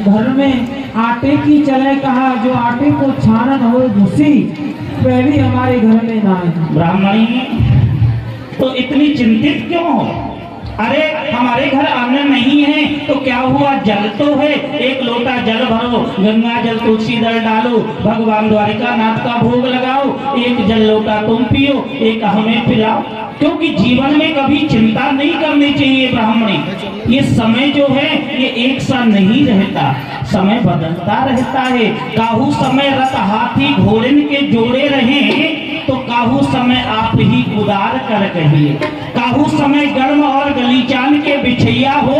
घर में आटे की चले कहा, जो आटे को छानन हो भूसी वह भी हमारे घर में ना है। ब्राह्मणी तो इतनी चिंतित क्यों हो? अरे हमारे घर अन्न नहीं है तो क्या हुआ, जल तो है, एक लोटा जल भरो, गंगा जल तुलसी दल डालो, भगवान द्वारिका नाथ का भोग लगाओ, एक जल लोटा तुम पियो, एक हमें पिलाओ। क्योंकि जीवन में कभी चिंता नहीं करनी चाहिए ब्राह्मणी। ये समय जो है ये एक सा नहीं रहता, समय बदलता रहता है। काहू समय रथ हाथी घोड़े के जोड़े रहे तो काहू समय आप ही उदार कर कहिए। काहू समय गर्म और गलीचान के बिछैया हो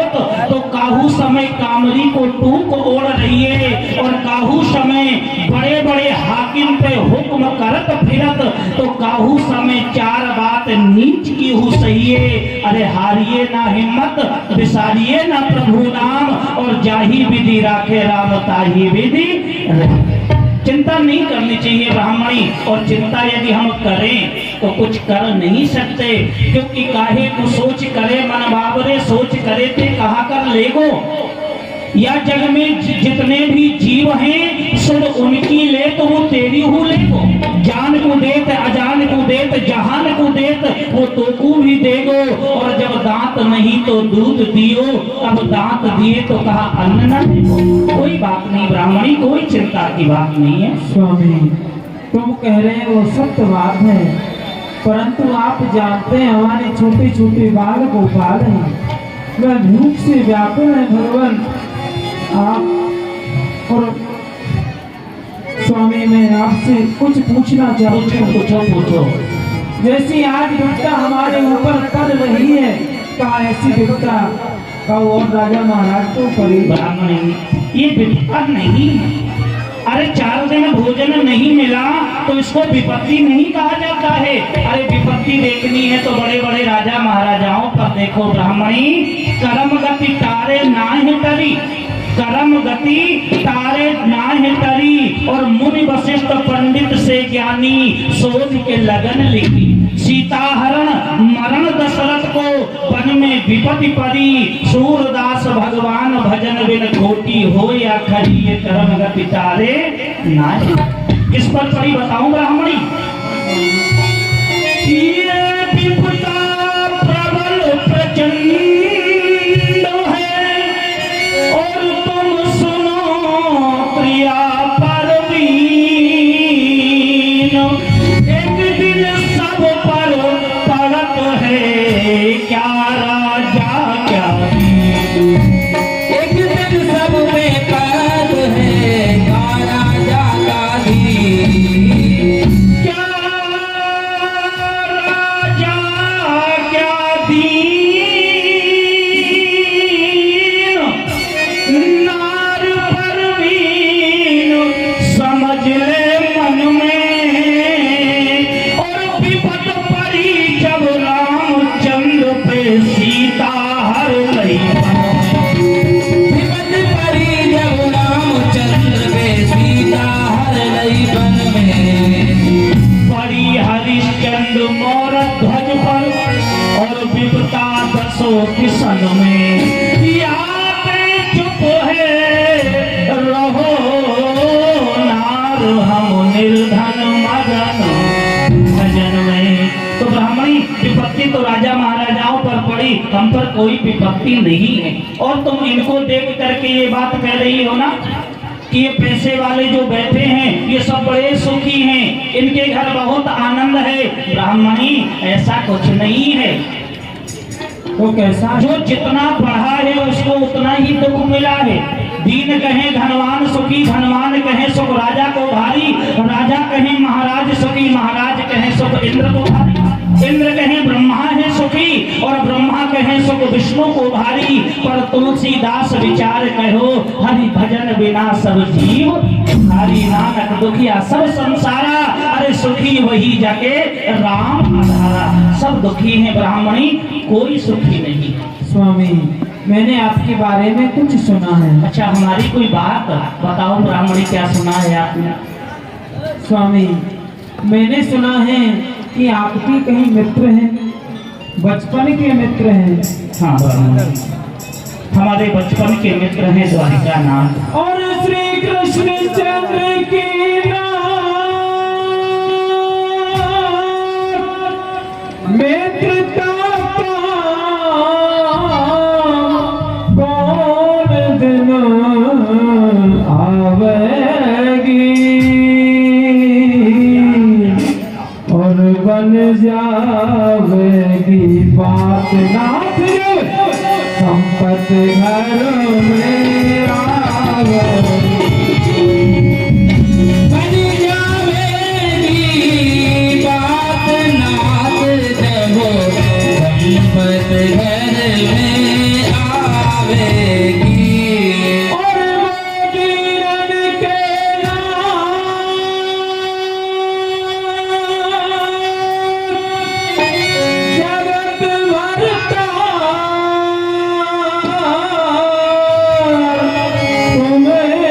तो काहू समय कामरी को टूक ओढ़ रही है, और काहू समय बड़े बड़े हाकिम पे हुक्म करत फिरत तो काहू समय चार बात नीच की हु सहिए। अरे हारिए ना हिम्मत, विसारिए ना प्रभु नाम, और जाही विधि राखे राम ताही विधि। चिंता नहीं करनी चाहिए ब्राह्मणी, और चिंता यदि हम करें तो कुछ कर नहीं सकते। क्योंकि काहे को सोच करे मन बाबरे, सोच करे थे कहा कर लेगो। या जग में जितने भी जीव हैं सुन उनकी ले तो वो तेरी हूँ लेगो। जान को देत अजान को देत जहान को देत वो तोकू भी देगो। और जब दांत नहीं तो दूध दियो, अब दांत दिए तो कहा अन्न न देगो। कोई बात नहीं ब्राह्मणी, कोई चिंता की बात नहीं है। स्वामी तुम कह रहे हैं वो सत्य बात है, परंतु आप जानते हैं हमारे छोटे छोटे बाल गोपाल हैं, वह भूख से व्याकुल है भगवान। आप और स्वामी मैं आपसे कुछ पूछना चाहती हूँ। पूछो। जैसी आज विपदा हमारे ऊपर कर रही है, क्या ऐसी विपदा का और राजा महाराज को करी? ब्राह्मणी ये विपदा नहीं, अरे 4 दिन भोजन नहीं मिला तो इसको विपत्ति नहीं कहा जाता है। अरे विपत्ति देखनी है तो बड़े बड़े राजा महाराजाओं पर देखो ब्राह्मणी। कर्म गति तारे नाहि तरी, कर्म गति तारे नाहि तरी, और मुनि वशिष्ठ पंडित से ज्ञानी सोच के लगन लिखी। सीता हरण मरण दशरथ को वन में विपत्ति पड़ी, सूरदास भगवान भजन बिन खोटी हो या खरी, ये कर्म गति तारे नाहि। किस पर पड़ी बताऊं ब्राह्मणी? ये विपदा प्रबल प्रचंड है, और तुम सुनो प्रिया परवीन। एक दिन सब पर पड़त है क्या राजा क्या दीन। एक दिन सब में पड़त है क्या राजा का दीन। क्या राजा क्या दीन, नार परवीन समझ ले मन में। और विपत पड़ी जब रामचंद्र पे सीता हर लई विपत पड़ी जब रामचंद्र पे सीता हर लई वन में। पड़ी हरिश्चंद्र मोर ध्वज पर, और विपता दसो किसन में। यादें चुप है रहो नार, हम निर्धन मगन भजन में। तो ब्राह्मणी विपत्ति तो राजा महाराजाओं पर पड़ी, हम पर कोई विपत्ति नहीं है। और तुम इनको देख करके ये बात कह रही हो ना कि ये पैसे वाले जो बैठे हैं ये सब बड़े सुखी हैं, इनके घर बहुत आनंद है। ब्राह्मणी ऐसा कुछ नहीं है। तो कैसा? जो जितना पढ़ा है उसको उतना ही दुख मिला है। दीन कहे धनवान सुखी, धनवान कहे सुख राजा को भारी, राजा कहे महाराज सुखी, महाराज कहे सुख इंद्र को भारी, इंद्र कहे ब्रह्मा है सुखी, और ब्रह्मा कहे सुख विष्णु को भारी। पर तुलसीदास विचार कहो हरि भजन बिना सब जीव हरि, नानक दुखिया सब संसारा। अरे सुखी वही जाके राम आधारा। सब दुखी है ब्राह्मणी, कोई सुखी नहीं। स्वामी मैंने आपके बारे में कुछ सुना है। अच्छा हमारी कोई बात बताओ ब्राह्मणी, क्या सुना है आपने? स्वामी मैंने सुना है कि आपके कहीं मित्र हैं, बचपन के मित्र हैं। हाँ ब्राह्मणी। हमारे बचपन के मित्र हैं द्वारिका नाथ। और श्री कृष्ण चंद्र की मित्रता कौन दिन आवेगी और बन जावेगी बात नाथ संपत्ति घर में आवेगी। बन जावेगी बात नाथ जब संपत घर में आवेगी। और वीरन के जगत भरता तुम्हें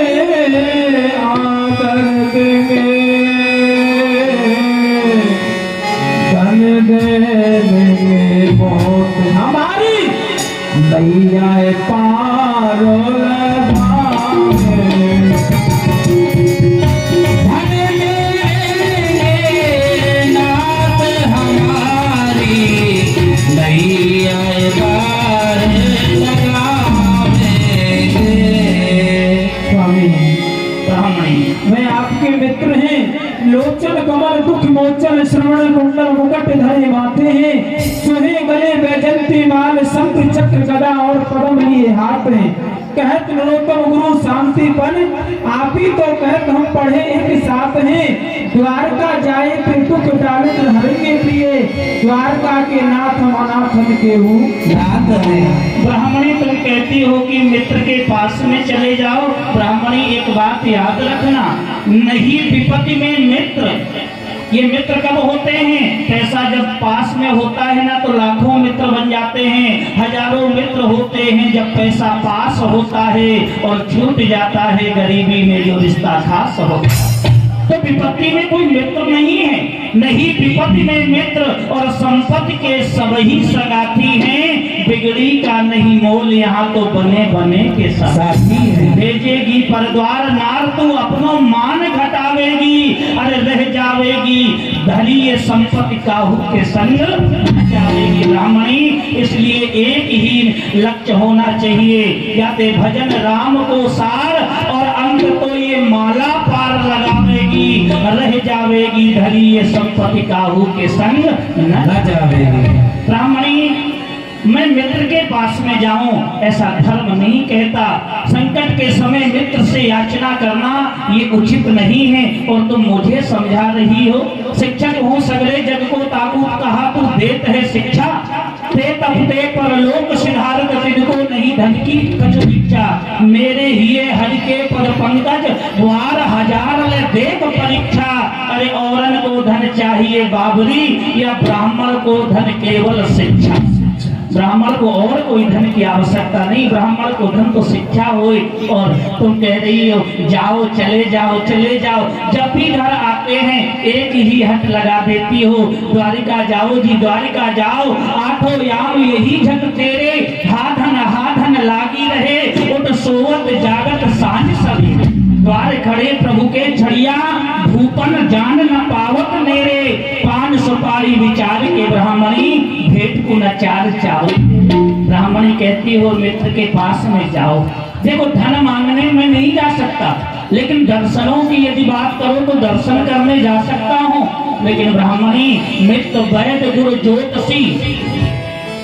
आदर देंगे धन देंगे बहुत हमारी नैया पारो लगाए। धन देंगे नाथ हमारी नैया पार लगावेंगे। स्वामी ब्राह्मणी, मैं आपके मित्र हैं। लोचन कमल दुख मोचन श्रवण कुंडल मुकुट धरे माथे हैं। सुहे गले बैजंती माल शंख चक्र गदा और पद्म लिए हाथ हैं। कहत नरोत्तम गुरु शांति पन आप ही तो कहत हम पढ़े एक साथ हैं। द्वारका जाए फिर दुख डाले हरेंगे प्रिय द्वारका के नाथ हम अनाथन के हूँ नाथ है ब्राह्मणी, तुम कहती हो कि मित्र के पास में चले जाओ। ब्राह्मणी, एक बात याद रखना, नहीं विपत्ति में मित्र। ये मित्र कब होते हैं? पैसा जब पास में होता है ना तो लाखों मित्र बन जाते हैं, हजारों मित्र होते हैं जब पैसा पास होता है और छूट जाता है गरीबी में जो रिश्ता खास होता है। तो विपत्ति में कोई मित्र नहीं है, नहीं विपत्ति में मित्र। और संपत्ति के सब ही सगाती हैं, बिगड़ी का नहीं मोल यहाँ तो बने बने के साथी है। भेजेगी परद्वार नार तू अपनो मान घटावेगी, अरे रह जावेगी धरी ये संपत्ति काहू के संग जावेगी। ब्राह्मणी, इसलिए एक ही लक्ष्य होना चाहिए, या ते भजन राम को सार और अंत तो ये माला पार लगावेगी, रह जावेगी धरी ये संपत्ति काहू के संग न जावेगी। ब्राह्मणी, मैं मित्र के पास में जाऊं ऐसा धर्म नहीं कहता। संकट के समय मित्र से याचना करना ये उचित नहीं है। और तुम मुझे समझा रही हो, शिक्षक हूँ सगरे जग को ताकू कहा तू देत है शिक्षा। ते तब ते पर लोक सिधारक तिनको नहीं धन की कछु इच्छा। मेरे हिये हरि के पद पंकज द्वार हजार ले देख परीक्षा। अरे औरन को धन चाहिए बाबरी, या ब्राह्मण को धन केवल शिक्षा। ब्राह्मण को और कोई धन की आवश्यकता नहीं, ब्राह्मण को धन तो शिक्षा होए। और तुम कह रही हो जाओ चले जाओ चले जाओ, जब भी घर आते हैं एक ही हट लगा देती हो, द्वारिका जाओ जी द्वारिका जाओ, आठों याम यही झक तेरे, हा धन लागी रहे, उठ सोवत जागत सांझ सभी। द्वार खड़े प्रभु के छड़िया, भूपन जान न पावत मेरे, पान सुपारी विचार के ब्राह्मणी, भेंट को नचार चाओ। ब्राह्मणी कहती हो मित्र के पास में जाओ। देखो धन मांगने में नहीं जा सकता, लेकिन दर्शनों की यदि बात करो तो दर्शन करने जा सकता हूँ। लेकिन ब्राह्मणी, मित्र वैद्य गुरु ज्योतिषी,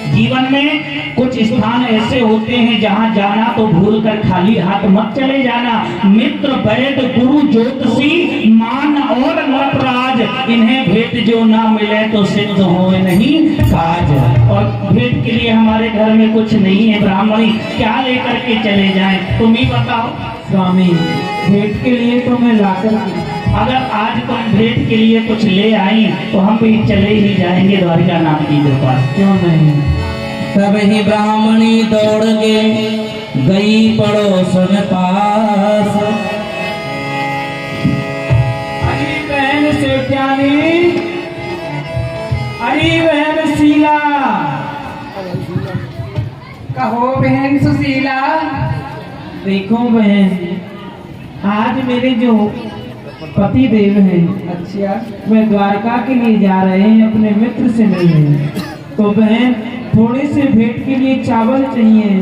जीवन में कुछ स्थान ऐसे होते हैं जहां जाना तो भूल कर खाली हाथ मत चले जाना। मित्र वैद्य गुरु ज्योतिषी मान और नटराज, इन्हें भेंट जो ना मिले तो सिद्ध होए नहीं काज। और भेंट के लिए हमारे घर में कुछ नहीं है ब्राह्मणी, क्या लेकर के चले जाएं तुम ही बताओ। स्वामी, भेंट के लिए तो मैं लाकर अगर आज तुम भेंट के लिए कुछ ले आई तो हम भी चले ही जाएंगे द्वारिका नाथ जी के पास। क्यों नहीं? तब ही ब्राह्मणी दौड़ के गई पड़ोसन पास। अरे बहन सेठियानी, अरे बहन शीला, कहो बहन सुशीला। शीला। देखो बहन, आज मेरे जो पति देव हैं, अच्छा, वे द्वारका के लिए जा रहे हैं अपने मित्र से मिलने। तो बहन, थोड़े से भेंट के लिए चावल चाहिए।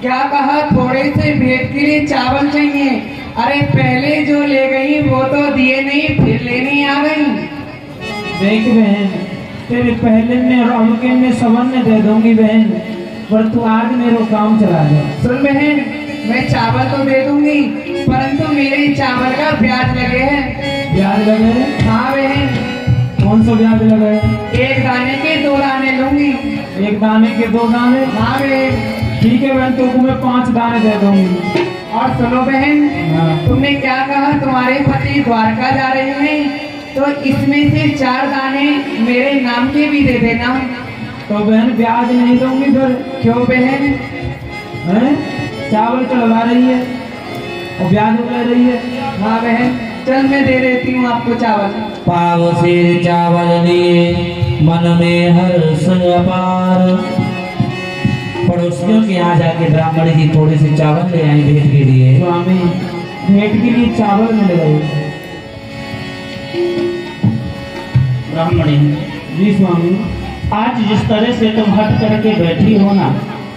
क्या कहा? थोड़े से भेंट के लिए चावल चाहिए? अरे पहले जो ले गई वो तो दिए नहीं, फिर लेने आ गई। देख बहन, तेरे पहले में और अब के में सबन में दे दूंगी बहन, पर तू आज मेरा काम चला दे। सुन बहन, मैं चावल तो दे दूंगी, परंतु मेरे चावल का ब्याज लगे हैं। ब्याज लगे? हाँ बहन, कौन सा ब्याज लगे? एक दाने के 2 दाने लूंगी। एक दाने के 2 दाने? हाँ बहन। ठीक है बहन, तुमको मैं 5 दाने दे दूंगी। और सुनो बहन, हाँ। तुमने क्या कहा? तुम्हारे पति द्वारका जा रहे हैं, तो इसमें से 4 दाने मेरे नाम के भी दे देना। तो बहन ब्याज नहीं दूंगी फिर? क्यों बहन? हैं? चावल चढ़वा रही है और ब्याज ले रही है। हाँ बहन, चल मैं दे देती हूँ आपको चावल। पाव सिर चावल लिए मन में हर्ष अपार। पड़ोसियों के यहाँ जाके ब्राह्मण जी थोड़े से चावल ले आए भेंट के लिए। स्वामी, भेंट के लिए चावल मिल गए। ब्राह्मणी, जी स्वामी। आज जिस तरह से तुम हट करके बैठी हो ना,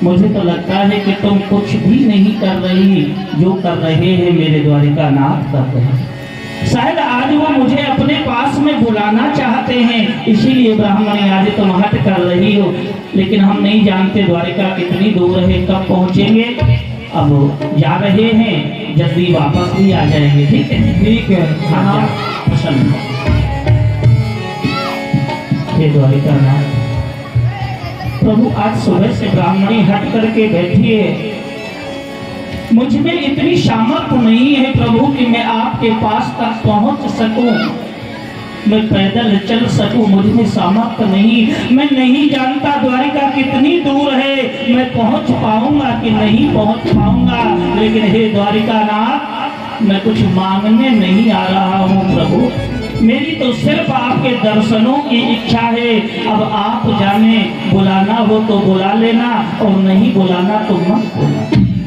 मुझे तो लगता है कि तुम कुछ भी नहीं कर रही, जो कर रहे हैं मेरे द्वारिका नाथ कर रहे हैं। शायद आज वो मुझे अपने पास में बुलाना चाहते हैं, इसीलिए ब्राह्मणी आज तुम हट कर रही हो। लेकिन हम नहीं जानते द्वारिका कितनी दूर है, कब पहुंचेंगे। अब जा रहे हैं, जल्दी वापस भी आ जाएंगे। ठीक है? ठीक है। हाँ, प्रसन्न हे द्वारिका नाथ प्रभु, आज सुबह से ब्राह्मणी हट करके बैठी है। मुझ में इतनी सामर्थ्य नहीं है प्रभु कि मैं आपके पास तक पहुंच सकूं, मैं पैदल चल सकूं। मुझ में सामर्थ्य नहीं। मैं नहीं जानता द्वारिका कितनी दूर है, मैं पहुंच पाऊंगा कि नहीं पहुंच पाऊंगा। लेकिन हे द्वारिका नाथ, मैं कुछ मांगने नहीं आ रहा हूं प्रभु, मेरी तो सिर्फ आपके दर्शनों की इच्छा है। अब आप जाने, बुलाना हो तो बुला लेना और नहीं बुलाना तो मत बुला।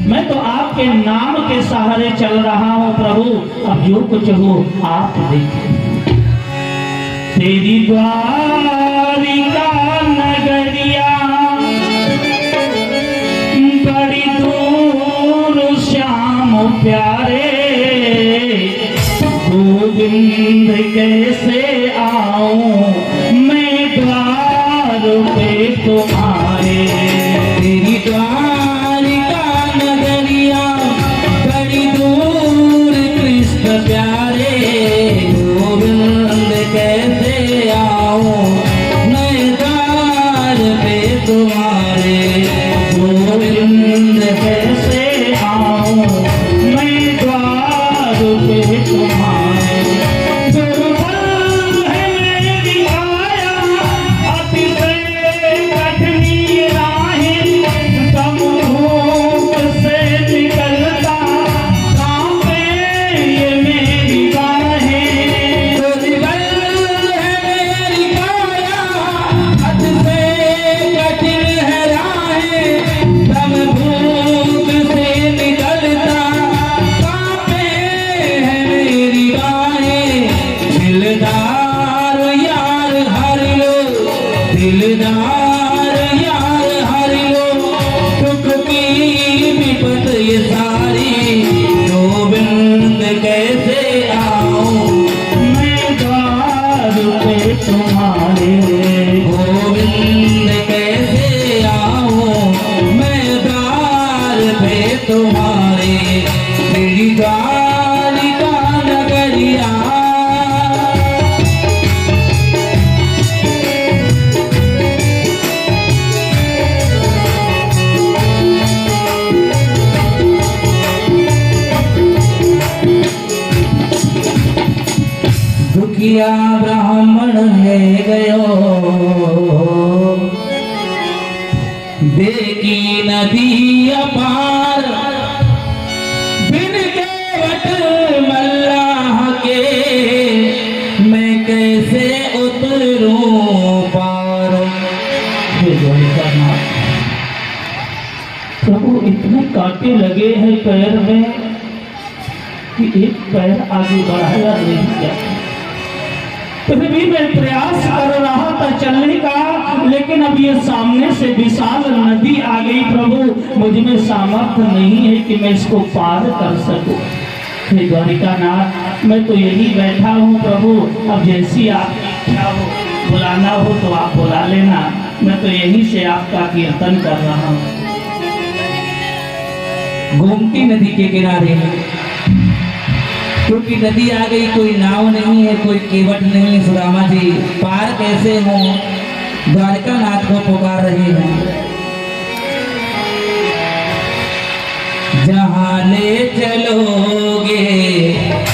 मैं तो आपके नाम के सहारे चल रहा हूँ प्रभु, अब जो कुछ हो आप देखिए। तेरी द्वारिका नगरिया बड़ी दूर श्याम प्यारे, गोविंद कैसे आऊं मैं द्वार पे तुम्हारे। तेरी द्वारिका नगरिया बड़ी दूर कृष्ण प्यारे, गोविंद कैसे आऊं मैं द्वार पे तुम्हारे। गोविंद कैसे आऊं मैं द्वार पे तुम्हारे। दुर्बल है मेरी काया, अतिशय कठिन राहें, दम धूप से निकलता कांपे ये मेरी बाहें। दुर्बल है मेरी काया, अतिशय कठिन है राहें, दम भूख से निकलता कांपे है मेरी बाहें। दिलदार यार हर लो, दिलदार यार हर लो, दुख की विपत ये सारी, गोविंद कैसे आऊं मैं द्वार पे तुम्हारे। गोविंद कैसे आऊं मैं द्वार पे तुम्हारे। तेरी द्वारिका नगरिया दुखिया ब्राह्मण है गयो, देखी नदी अपार, बिन केवट मल्लाह के मैं कैसे उतरूं पार। हे द्वारिका नाथ प्रभु, इतने चोटें लगे हैं पैर में कि एक पैर आगे बढ़ाया नहीं जाता। फिर भी मैं प्रयास कर रहा था चलने का, लेकिन अब ये सामने से विशाल नदी आ गई प्रभु, मुझ में सामर्थ्य नहीं है कि मैं इसको पार कर सकूं। हे द्वारिकानाथ, मैं तो यही बैठा हूँ प्रभु, अब जैसी आपकी इच्छा हो, बुलाना हो तो आप बुला लेना, मैं तो यहीं से आपका कीर्तन कर रहा हूँ। गोमती नदी के किनारे, क्योंकि नदी आ गई, कोई नाव नहीं है, कोई केवट नहीं है, सुदामा जी पार कैसे हो? द्वारिकानाथ को पुकार रहे हैं। जहाँ ले चलोगे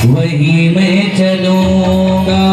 वहीं मैं चलूंगा।